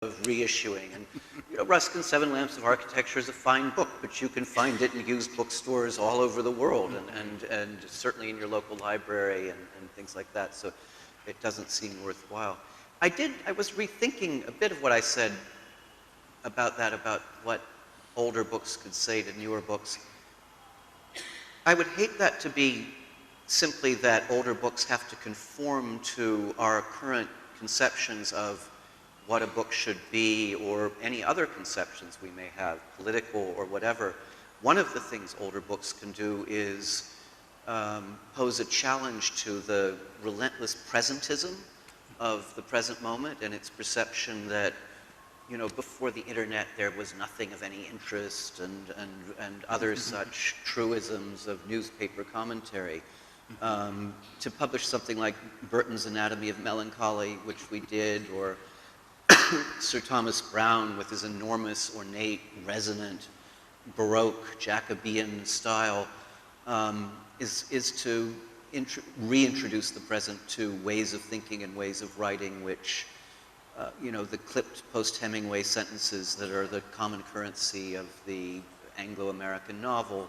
of reissuing. And Ruskin's Seven Lamps of Architecture is a fine book, but you can find it in used bookstores all over the world, and certainly in your local library and things like that. So it doesn't seem worthwhile. I was rethinking a bit of what I said about what older books could say to newer books. I would hate that to be simply that older books have to conform to our current conceptions of what a book should be, or any other conceptions we may have, political or whatever. One of the things older books can do is pose a challenge to the relentless presentism of the present moment and its perception that, before the internet there was nothing of any interest, and other such truisms of newspaper commentary. To publish something like Burton's Anatomy of Melancholy, which we did, or Sir Thomas Browne with his enormous, ornate, resonant, Baroque, Jacobean style, is to reintroduce the present to ways of thinking and ways of writing which, the clipped post-Hemingway sentences that are the common currency of the Anglo-American novel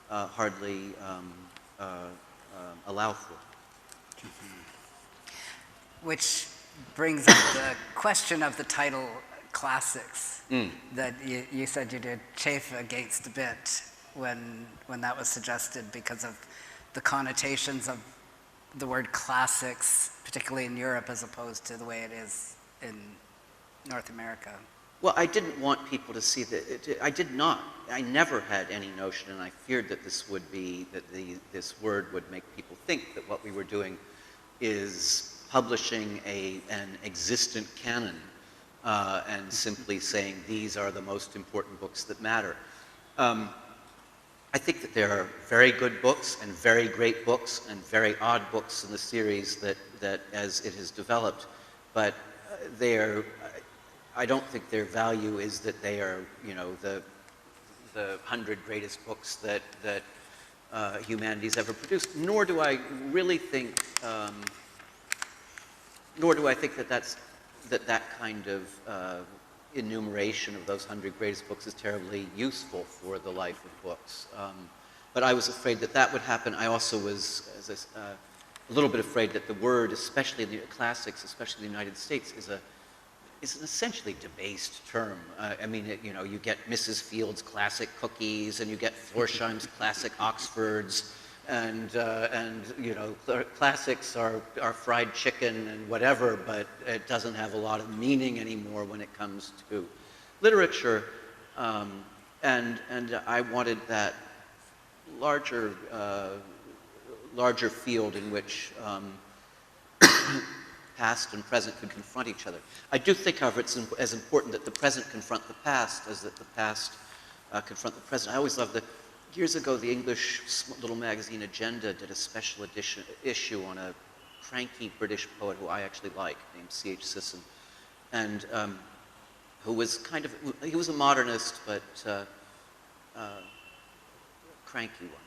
hardly allow for. Which brings up the question of the title classics that you said you did chafe against a bit when that was suggested because of the connotations of the word classics, particularly in Europe, as opposed to the way it is in North America. Well, I didn't want people to see that. I never had any notion, and I feared that this word would make people think that what we were doing is publishing an existent canon and simply saying these are the most important books that matter. I think that there are very good books and very great books and very odd books in the series that as it has developed, but I don't think their value is that they are, the 100 greatest books that humanity's ever produced. Nor do I really think, that kind of enumeration of those 100 greatest books is terribly useful for the life of books. But I was afraid that would happen. I also was a little bit afraid that the word, especially in the classics, especially in the United States, is an essentially debased term. You get Mrs. Field's classic cookies, and you get Florsheim's classic Oxfords, and classics are fried chicken and whatever, but it doesn't have a lot of meaning anymore when it comes to literature. And I wanted that larger field in which past and present could confront each other. I do think, however, it's as important that the present confront the past as that the past confront the present. I always loved years ago, the English little magazine Agenda did a special issue on a cranky British poet who I actually like, named C.H. Sisson, and who was he was a modernist, but cranky one.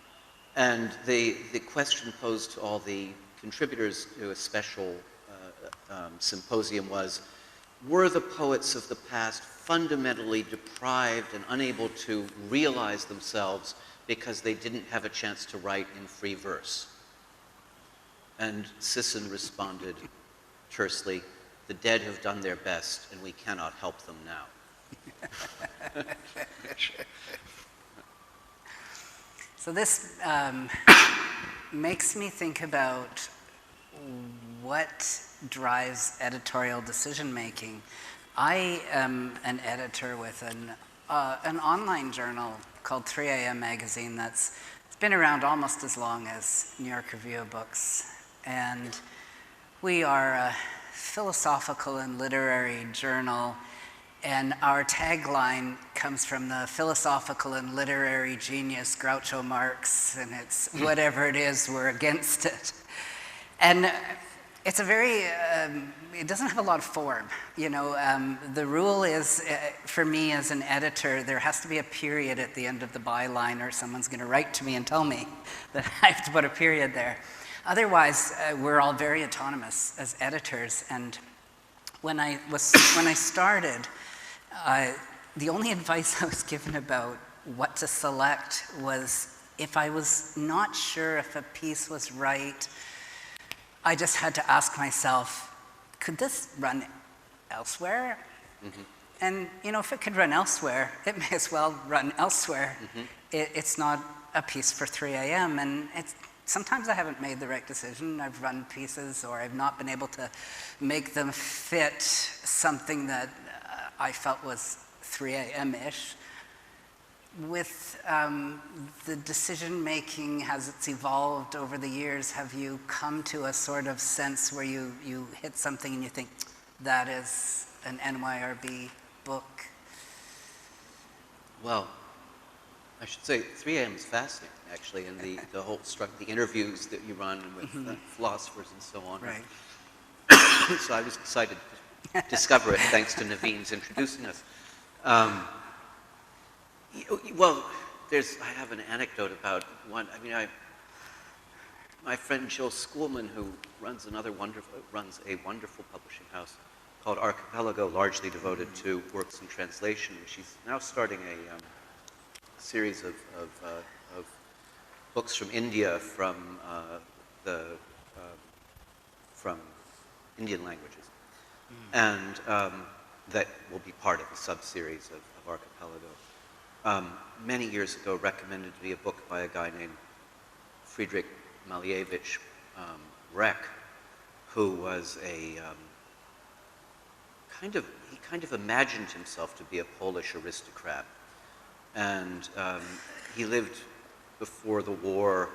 And the question posed to all the contributors to a special symposium was, were the poets of the past fundamentally deprived and unable to realize themselves because they didn't have a chance to write in free verse? And Sisson responded tersely, the dead have done their best and we cannot help them now. So this makes me think about what drives editorial decision-making. I am an editor with an online journal called 3 AM Magazine it's been around almost as long as New York Review of Books. And we are a philosophical and literary journal, and our tagline comes from the philosophical and literary genius Groucho Marx, and it's whatever it is, we're against it. And it's a very, it doesn't have a lot of form. The rule is, for me as an editor, there has to be a period at the end of the byline, or someone's going to write to me and tell me that I have to put a period there. Otherwise, we're all very autonomous as editors, and when I started, the only advice I was given about what to select was if I was not sure if a piece was right, I just had to ask myself, could this run elsewhere? Mm-hmm. And if it could run elsewhere, it may as well run elsewhere. Mm-hmm. It's not a piece for 3 a.m. And sometimes I haven't made the right decision. I've run pieces or I've not been able to make them fit something that I felt was 3 a.m.-ish. With the decision making as it's evolved over the years, have you come to a sort of sense where you hit something and you think, that is an NYRB book? Well, I should say 3 a.m. is fascinating, actually, and the whole the interviews that you run with philosophers and so on. Right. So I was excited to discover it, thanks to Naveen's introducing us. Well, I have an anecdote about one. I mean, my friend Joe Schoolman, who runs a wonderful publishing house called Archipelago, largely devoted to works in translation. She's now starting a series of books from India from Indian languages, and that will be part of a sub-series of Archipelago. Many years ago, recommended to me a book by a guy named Friedrich Malievich Reck, who was he kind of imagined himself to be a Polish aristocrat, and he lived before the war,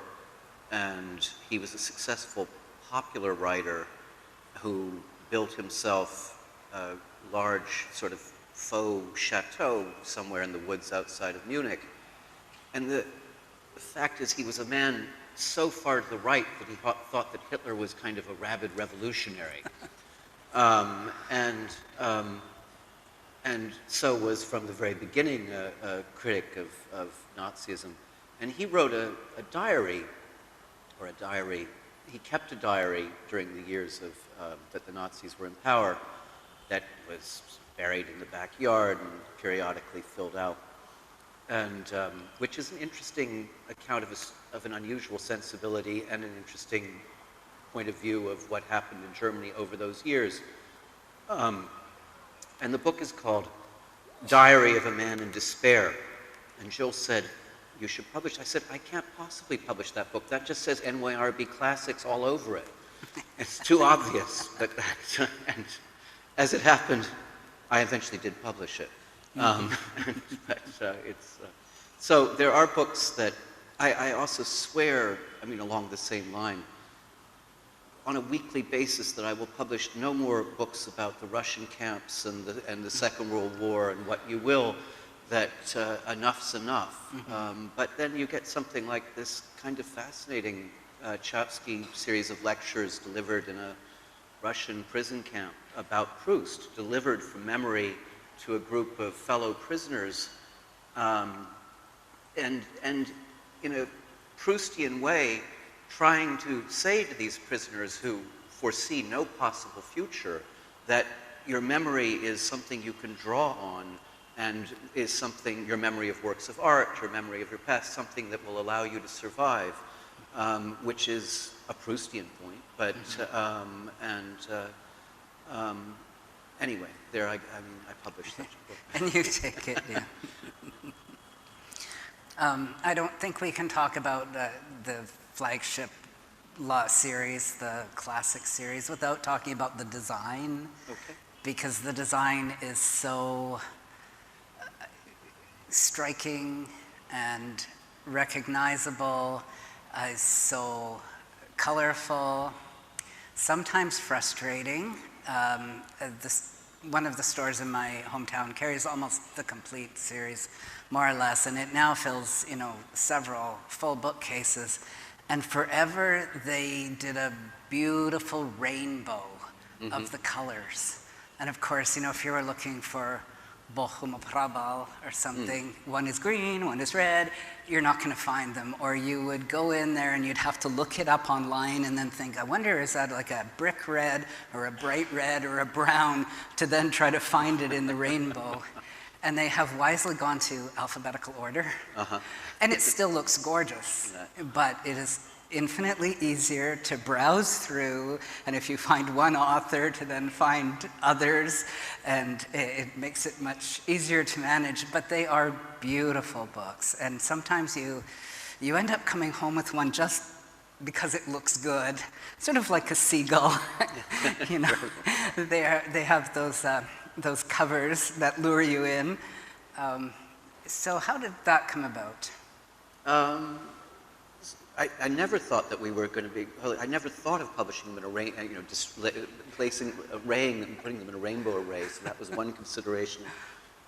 and he was a successful popular writer who built himself a large sort of faux chateau somewhere in the woods outside of Munich. And the fact is, he was a man so far to the right that he thought that Hitler was kind of a rabid revolutionary. And so was from the very beginning a critic of Nazism. And he wrote a diary. He kept a diary during the years that the Nazis were in power that was buried in the backyard and periodically filled out, and which is an interesting account of an unusual sensibility and an interesting point of view of what happened in Germany over those years. And the book is called Diary of a Man in Despair. And Jill said, you should publish. I said, I can't possibly publish that book. That just says NYRB Classics all over it. It's too obvious. But as it happened, I eventually did publish it. So there are books that I also swear, I mean, along the same line, on a weekly basis that I will publish no more books about the Russian camps and the Second World War and what you will, that enough's enough. Mm-hmm. But then you get something like this kind of fascinating Chomsky series of lectures delivered in a Russian prison camp about Proust, delivered from memory to a group of fellow prisoners, and in a Proustian way, trying to say to these prisoners who foresee no possible future that your memory is something you can draw on, and is something, your memory of works of art, your memory of your past, something that will allow you to survive, which is a Proustian point. But anyway, there I published such a book. And you take it, yeah. I don't think we can talk about the flagship law series, the classic series, without talking about the design. Okay. Because the design is so striking and recognizable, is so colorful, sometimes frustrating. One of the stores in my hometown carries almost the complete series, more or less, and it now fills, several full bookcases. And forever they did a beautiful rainbow of the colors. And of course, if you were looking for Bochum Prabal or something. One is green, one is red. You're not going to find them. Or you would go in there and you'd have to look it up online and then think, I wonder, is that like a brick red or a bright red or a brown, to then try to find it in the rainbow. And they have wisely gone to alphabetical order. And it still looks gorgeous, but it is infinitely easier to browse through, and if you find one author, to then find others, and it makes it much easier to manage. But they are beautiful books, and sometimes you end up coming home with one just because it looks good, sort of like a seagull. You know, they have those covers that lure you in. So how did that come about? I never thought that we were going to be, I never thought of publishing them in a arraying and putting them in a rainbow array, so that was one consideration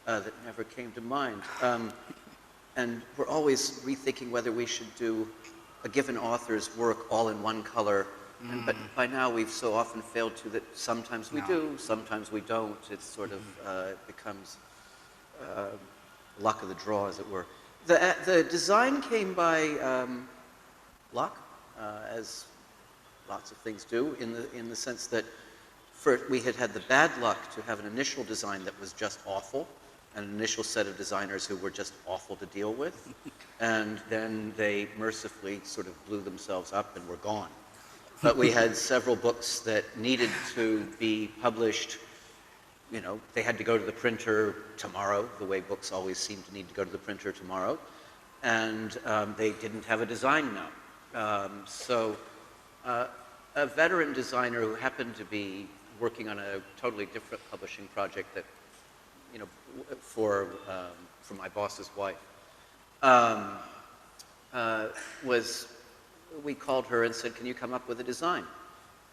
that never came to mind. And we're always rethinking whether we should do a given author's work all in one color, but by now we've so often failed to that sometimes we do, sometimes we don't. It's sort of becomes luck of the draw, as it were. The design came by luck, as lots of things do, in the sense that we had the bad luck to have an initial design that was just awful, an initial set of designers who were just awful to deal with, and then they mercifully sort of blew themselves up and were gone. But we had several books that needed to be published. You know, they had to go to the printer tomorrow, the way books always seem to need to go to the printer tomorrow, and they didn't have a design now. So a veteran designer who happened to be working on a totally different publishing project that, you know, for my boss's wife, we called her and said, can you come up with a design?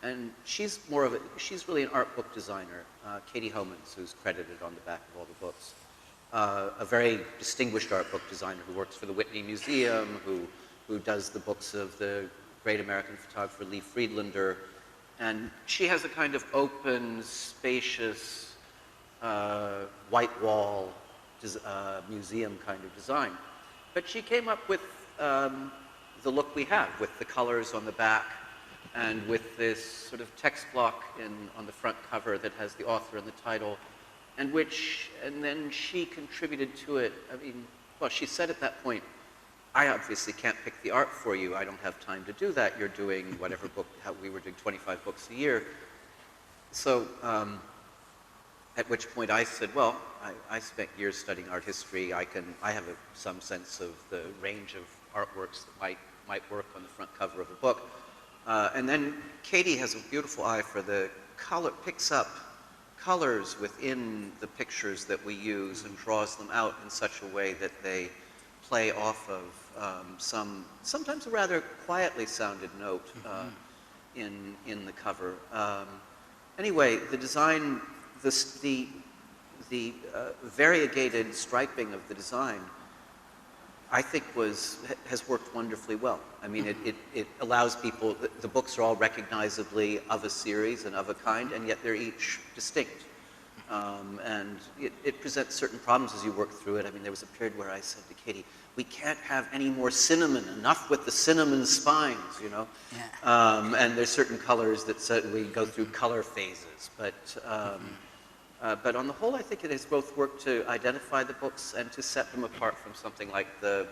And she's really an art book designer, Katie Homans, who's credited on the back of all the books. A very distinguished art book designer who works for the Whitney Museum, who does the books of the great American photographer Lee Friedlander. And she has a kind of open, spacious, white wall museum kind of design. But she came up with the look we have, with the colors on the back and with this sort of text block on the front cover that has the author and the title, and then she contributed to it. I mean, well, she said at that point, I obviously can't pick the art for you. I don't have time to do that. You're doing whatever book, we were doing 25 books a year. So at which point I said, well, I spent years studying art history. I have some sense of the range of artworks that might work on the front cover of a book. And then Katie has a beautiful eye for the color, picks up colors within the pictures that we use and draws them out in such a way that they play off of sometimes a rather quietly sounded note in the cover. Anyway, the design, the variegated striping of the design, I think has worked wonderfully well. I mean, it allows people, the books are all recognizably of a series and of a kind, and yet they're each distinct. And it presents certain problems as you work through it. I mean, there was a period where I said to Katie, we can't have any more cinnamon, enough with the cinnamon spines, you know? Yeah. And there's certain colors that we go through color phases. But on the whole, I think it has both worked to identify the books and to set them apart from something like the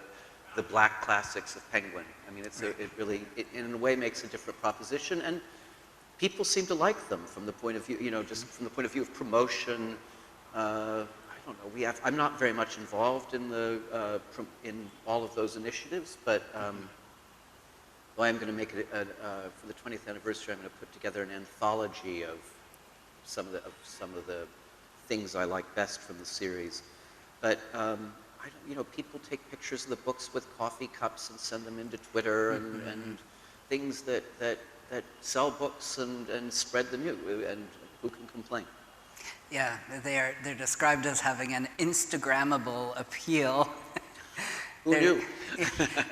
black classics of Penguin. I mean, it really, in a way, makes a different proposition, and people seem to like them from the point of view, you know, just from the point of view of promotion. I don't know. I'm not very much involved in in all of those initiatives, but well, I'm going to make it for the 20th anniversary. I'm going to put together an anthology of some of the things I like best from the series. But you know, people take pictures of the books with coffee cups and send them into Twitter and things that sell books and spread the news, and who can complain? Yeah, they're described as having an Instagrammable appeal. Who knew?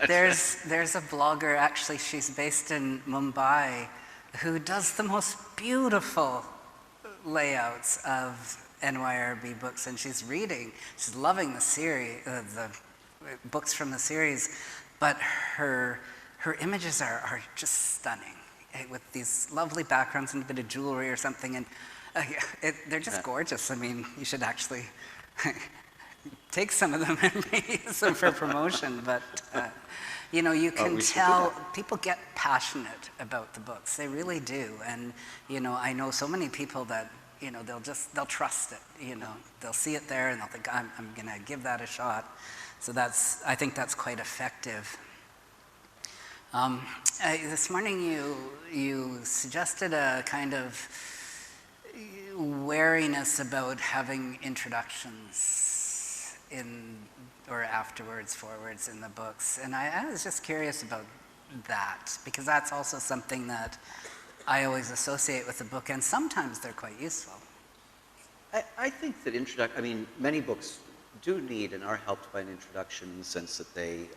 There's a blogger, actually, she's based in Mumbai, who does the most beautiful layouts of NYRB books, and she's loving the series, the books from the series, but her images are just stunning, with these lovely backgrounds and a bit of jewelry or something, and they're just gorgeous. I mean, you should actually take some of them and use them for promotion, but you know, you can tell people get passionate about the books. They really do, and you know, I know so many people that, you know, they'll trust it. You know, they'll see it there and they'll think, I'm gonna give that a shot. So I think that's quite effective. This morning you suggested a kind of wariness about having introductions in or afterwards, forwards in the books, and I was just curious about that, because that's also something that I always associate with the book, and sometimes they're quite useful. I think that many books do need and are helped by an introduction in the sense that they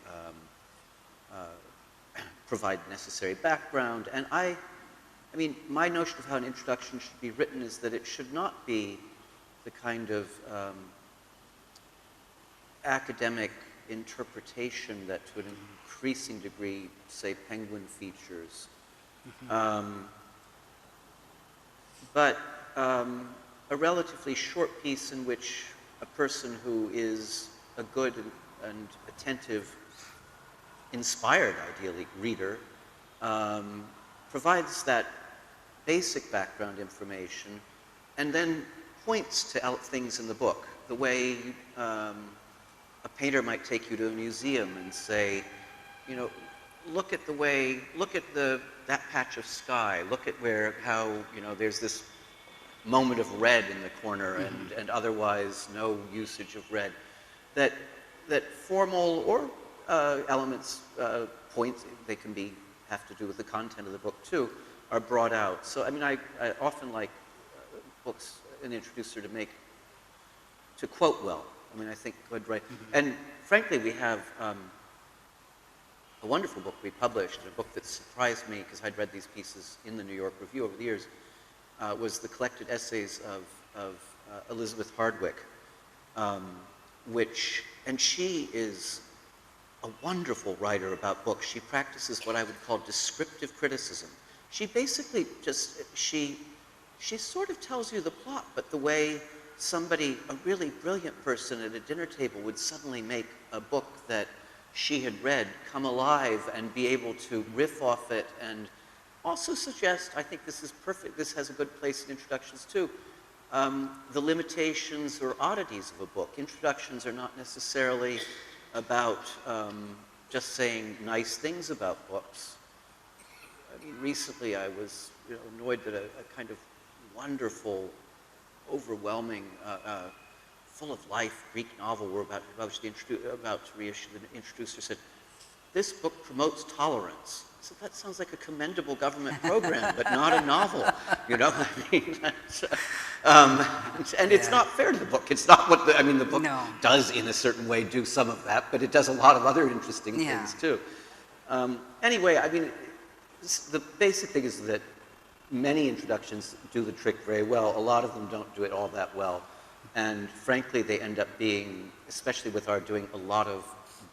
provide necessary background. And I mean, my notion of how an introduction should be written is that it should not be the kind of academic interpretation that to an increasing degree, say, Penguin features. But a relatively short piece in which a person who is a good and attentive, inspired, ideally, reader, provides that basic background information and then points to things in the book, the way a painter might take you to a museum and say, you know, look at that patch of sky, look at how, you know, there's this moment of red in the corner and otherwise no usage of red. That formal or elements, points, they can have to do with the content of the book too, are brought out. So I mean, I often like books, an introducer to quote well. I mean, I think good, right? And frankly, we have a wonderful book we published, a book that surprised me because I'd read these pieces in the New York Review over the years, was the collected essays of Elizabeth Hardwick, and she is a wonderful writer about books. She practices what I would call descriptive criticism. She basically she sort of tells you the plot, but the way a really brilliant person at a dinner table would suddenly make a book that she had read come alive and be able to riff off it and also suggest, I think this is perfect, this has a good place in introductions too, the limitations or oddities of a book. Introductions are not necessarily about just saying nice things about books. I mean, recently I was annoyed that a kind of wonderful, overwhelming, full of life Greek novel we're about to reissue. The introducer said, "This book promotes tolerance." So that sounds like a commendable government program, but not a novel. You know, I mean, and it's not fair to the book. It's not what the book does in a certain way do some of that, but it does a lot of other interesting things too. Anyway, I mean, the basic thing is that many introductions do the trick very well. A lot of them don't do it all that well. And frankly, they end up being, especially with our doing a lot of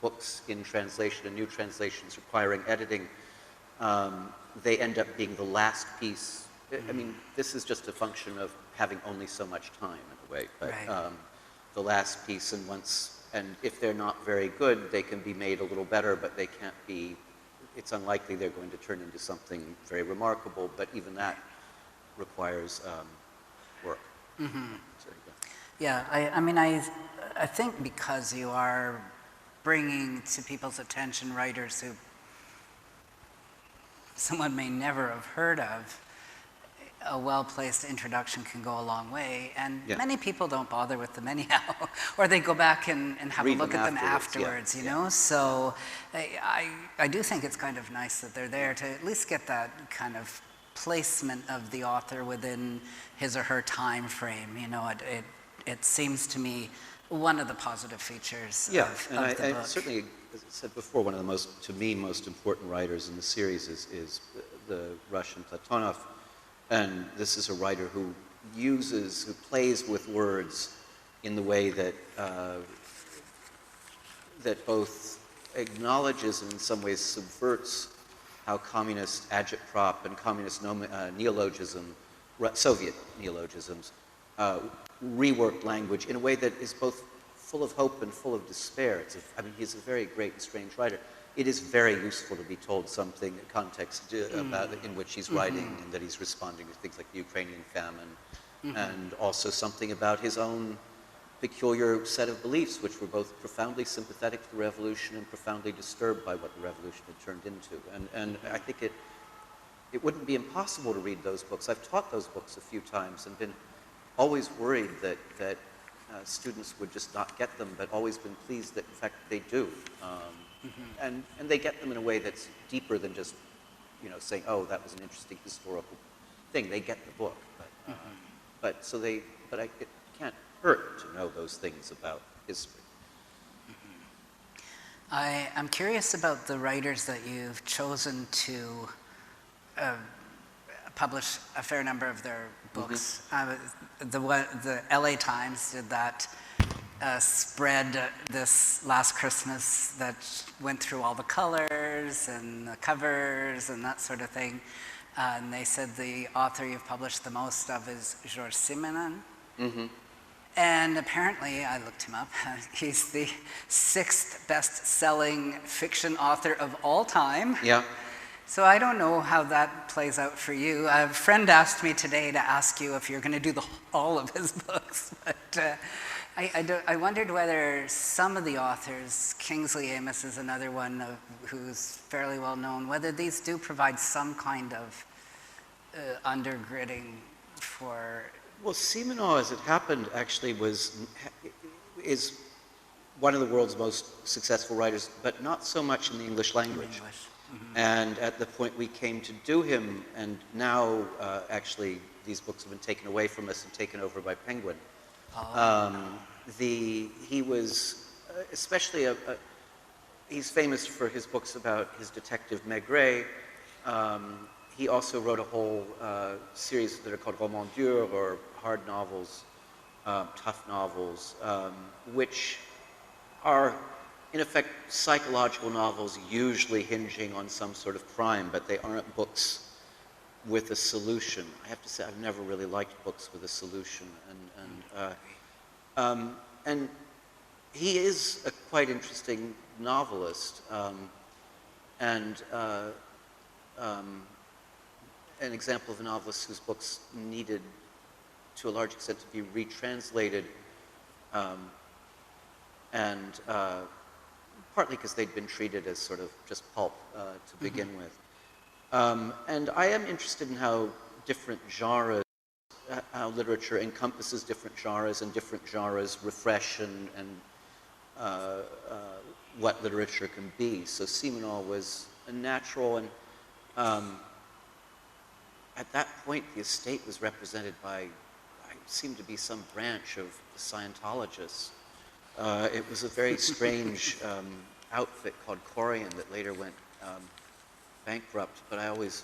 books in translation and new translations requiring editing, they end up being the last piece. I mean, this is just a function of having only so much time in a way, but the last piece, and if they're not very good, they can be made a little better, but they can't be, it's unlikely they're going to turn into something very remarkable, but even that requires work. So, yeah, I think because you are bringing to people's attention writers who someone may never have heard of, a well-placed introduction can go a long way, and many people don't bother with them anyhow, or they go back and have a look at them afterwards, you know? So I do think it's kind of nice that they're there to at least get that kind of placement of the author within his or her time frame, you know? It seems to me one of the positive features of the book. And certainly, as I said before, one of the to me, most important writers in the series is the Russian Platonov. And this is a writer who who plays with words in the way that that both acknowledges and in some ways subverts how communist agitprop and communist neologism, Soviet neologisms, reworked language in a way that is both full of hope and full of despair. I mean, he's a very great and strange writer. It is very useful to be told something, context about in which he's writing, and that he's responding to things like the Ukrainian famine, and also something about his own peculiar set of beliefs, which were both profoundly sympathetic to the revolution and profoundly disturbed by what the revolution had turned into. And I think it wouldn't be impossible to read those books. I've taught those books a few times and been always worried that students would just not get them, but always been pleased that, in fact, they do. And they get them in a way that's deeper than just, saying, oh, that was an interesting historical thing. They get the book. But it can't hurt to know those things about history. I'm curious about the writers that you've chosen to publish a fair number of their books. The LA Times did that spread this last Christmas that went through all the colors and the covers and that sort of thing. And they said the author you've published the most of is Georges Simenon. And apparently, I looked him up, he's the 6th best-selling fiction author of all time. Yeah. So I don't know how that plays out for you. A friend asked me today to ask you if you're going to do all of his books. But I wondered whether some of the authors, Kingsley Amis is another one who's fairly well known, whether these do provide some kind of undergirding for... Well, Simenon, as it happened, actually is one of the world's most successful writers, but not so much in the English language. And at the point we came to do him, and now actually these books have been taken away from us and taken over by Penguin. He was especially he's famous for his books about his detective Maigret. He also wrote a whole series that are called romans durs, or hard novels, tough novels, which are, in effect, psychological novels, usually hinging on some sort of crime, but they aren't books with a solution. I have to say, I've never really liked books with a solution, and he is a quite interesting novelist, and an example of a novelist whose books needed, to a large extent, to be retranslated, and partly because they'd been treated as sort of just pulp to begin with. And I am interested in how different genres, how literature encompasses different genres, and different genres refresh and what literature can be. So Simenon was a natural, and at that point the estate was represented by, seemed to be some branch of the Scientologists. It was a very strange outfit called Corian that later went bankrupt, but I always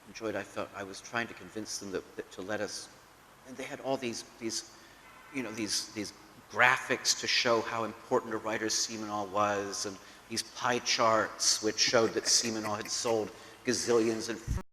enjoyed, I felt I was trying to convince them that to let us, and they had all these graphics to show how important a writer Simenon was, and these pie charts which showed that Simenon had sold gazillions and